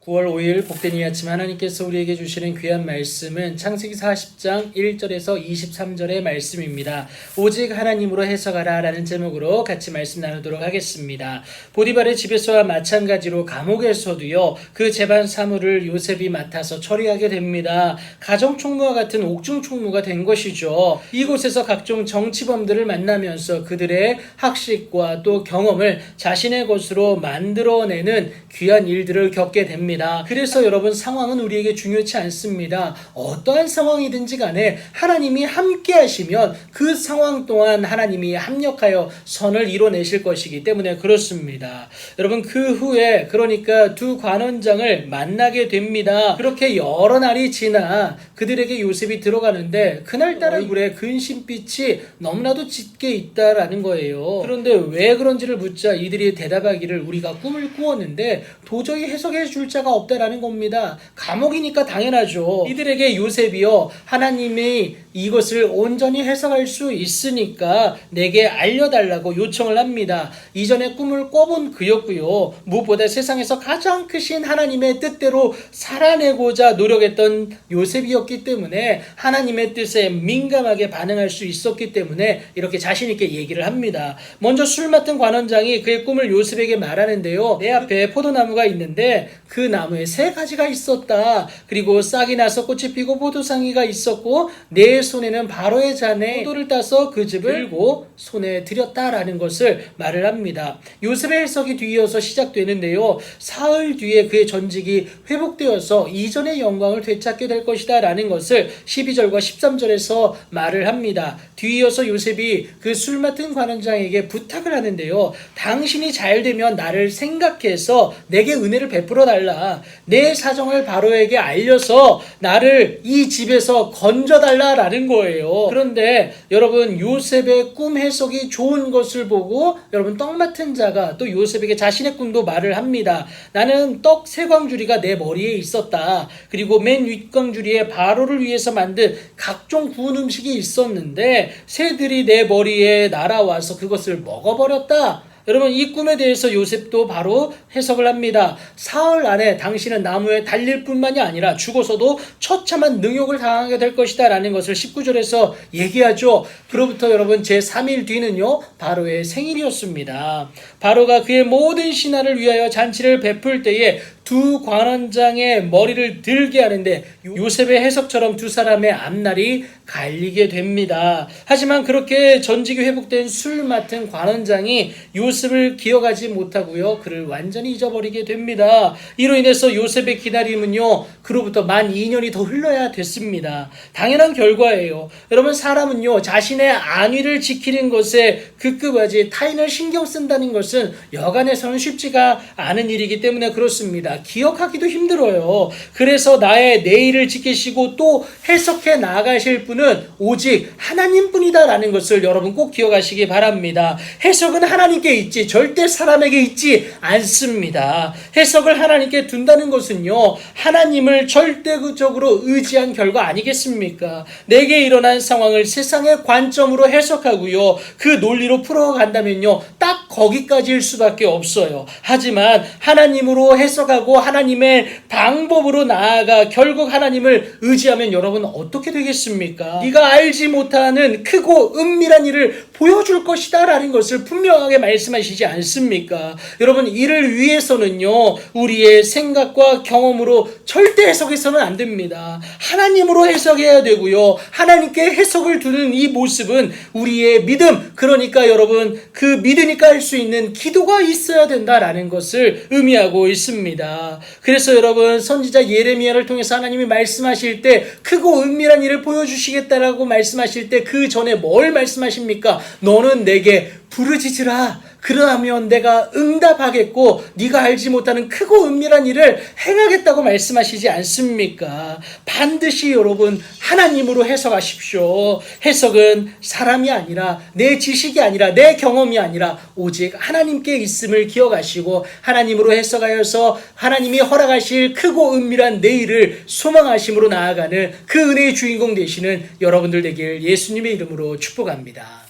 9월 5일 복된 이 아침 하나님께서 우리에게 주시는 귀한 말씀은 창세기 40장 1절에서 23절의 말씀입니다. 오직 하나님으로 해석하라 라는 제목으로 같이 말씀 나누도록 하겠습니다. 보디발의 집에서와 마찬가지로 감옥에서도요, 그 재반 사무를 요셉이 맡아서 처리하게 됩니다. 가정총무와 같은 옥중총무가 된 것이죠. 이곳에서 각종 정치범들을 만나면서 그들의 학식과 또 경험을 자신의 것으로 만들어내는 귀한 일들을 겪게 됩니다. 그래서 여러분, 상황은 우리에게 중요치 않습니다. 어떠한 상황이든지 간에 하나님이 함께 하시면 그 상황 동안 하나님이 합력하여 선을 이뤄내실 것이기 때문에 그렇습니다. 여러분, 그 후에 그러니까 두 관원장을 만나게 됩니다. 그렇게 여러 날이 지나 그들에게 요셉이 들어가는데 그날따라 얼굴에 근심빛이 너무나도 짙게 있다라는 거예요. 그런데 왜 그런지를 묻자 이들이 대답하기를 우리가 꿈을 꾸었는데 도저히 해석해 줄 자가 없다라는 겁니다. 감옥이니까 당연하죠. 이들에게 요셉이요, 하나님이 이것을 온전히 해석할 수 있으니까 내게 알려달라고 요청을 합니다. 이전에 꿈을 꿔본 그였고요, 무엇보다 세상에서 가장 크신 하나님의 뜻대로 살아내고자 노력했던 요셉이었기 때문에 하나님의 뜻에 민감하게 반응할 수 있었기 때문에 이렇게 자신 있게 얘기를 합니다. 먼저 술 맡은 관원장이 그의 꿈을 요셉에게 말하는데요, 내 앞에 포도나무가 있는데 그 나무에 3가지가 있었다. 그리고 싹이 나서 꽃이 피고 포도상이가 있었고 내 손에는 바로의 잔에 포도를 따서 그 즙을 들고 손에 들였다라는 것을 말을 합니다. 요셉의 해석이 뒤이어서 시작되는데요, 사흘 뒤에 그의 전직이 회복되어서 이전의 영광을 되찾게 될 것이다 라는 것을 12절과 13절에서 말을 합니다. 뒤이어서 요셉이 그 술 맡은 관원장에게 부탁을 하는데요, 당신이 잘 되면 나를 생각해서 내게 은혜를 베풀어 달라. 내 사정을 바로에게 알려서 나를 이 집에서 건져달라라는 거예요. 그런데 여러분, 요셉의 꿈 해석이 좋은 것을 보고 여러분, 떡 맡은 자가 또 요셉에게 자신의 꿈도 말을 합니다. 나는 떡 3광주리가 내 머리에 있었다. 그리고 맨 윗광주리에 바로를 위해서 만든 각종 구운 음식이 있었는데 새들이 내 머리에 날아와서 그것을 먹어버렸다. 여러분, 이 꿈에 대해서 요셉도 바로 해석을 합니다. 사흘 안에 당신은 나무에 달릴 뿐만이 아니라 죽어서도 처참한 능욕을 당하게 될 것이다 라는 것을 19절에서 얘기하죠. 그로부터 여러분, 제3일 뒤는요, 바로의 생일이었습니다. 바로가 그의 모든 신하를 위하여 잔치를 베풀 때에 두 관원장의 머리를 들게 하는데 요셉의 해석처럼 두 사람의 앞날이 갈리게 됩니다. 하지만 그렇게 전직이 회복된 술 맡은 관원장이 요셉을 기억하지 못하고요, 그를 완전히 잊어버리게 됩니다. 이로 인해서 요셉의 기다림은요, 그로부터 만 2년이 더 흘러야 됐습니다. 당연한 결과예요. 여러분, 사람은요, 자신의 안위를 지키는 것에 급급하지 타인을 신경 쓴다는 것은 여간에서는 쉽지가 않은 일이기 때문에 그렇습니다. 기억하기도 힘들어요. 그래서 나의 내일을 지키시고 또 해석해 나가실 분은 오직 하나님뿐이다 라는 것을 여러분 꼭 기억하시기 바랍니다. 해석은 하나님께 있지 절대 사람에게 있지 않습니다. 해석을 하나님께 둔다는 것은요, 하나님을 절대적으로 의지한 결과 아니겠습니까? 내게 일어난 상황을 세상의 관점으로 해석하고요, 그 논리로 풀어간다면요, 딱 거기까지일 수밖에 없어요. 하지만 하나님으로 해석하고 하나님의 방법으로 나아가 결국 하나님을 의지하면 여러분 어떻게 되겠습니까? 네가 알지 못하는 크고 은밀한 일을 보여줄 것이다 라는 것을 분명하게 말씀하시지 않습니까? 여러분, 이를 위해서는요, 우리의 생각과 경험으로 절대 해석해서는 안 됩니다. 하나님으로 해석해야 되고요, 하나님께 해석을 두는 이 모습은 우리의 믿음, 그러니까 여러분, 그 믿으니까 할 수 있는 기도가 있어야 된다라는 것을 의미하고 있습니다. 그래서 여러분, 선지자 예레미야를 통해서 하나님이 말씀하실 때 크고 은밀한 일을 보여주시겠다라고 말씀하실 때 그 전에 뭘 말씀하십니까? 너는 내게 부르짖으라. 그러면 내가 응답하겠고 네가 알지 못하는 크고 은밀한 일을 행하겠다고 말씀하시지 않습니까? 반드시 여러분, 하나님으로 해석하십시오. 해석은 사람이 아니라 내 지식이 아니라 내 경험이 아니라 오직 하나님께 있음을 기억하시고 하나님으로 해석하여서 하나님이 허락하실 크고 은밀한 내일을 소망하심으로 나아가는 그 은혜의 주인공 되시는 여러분들 되길 예수님의 이름으로 축복합니다.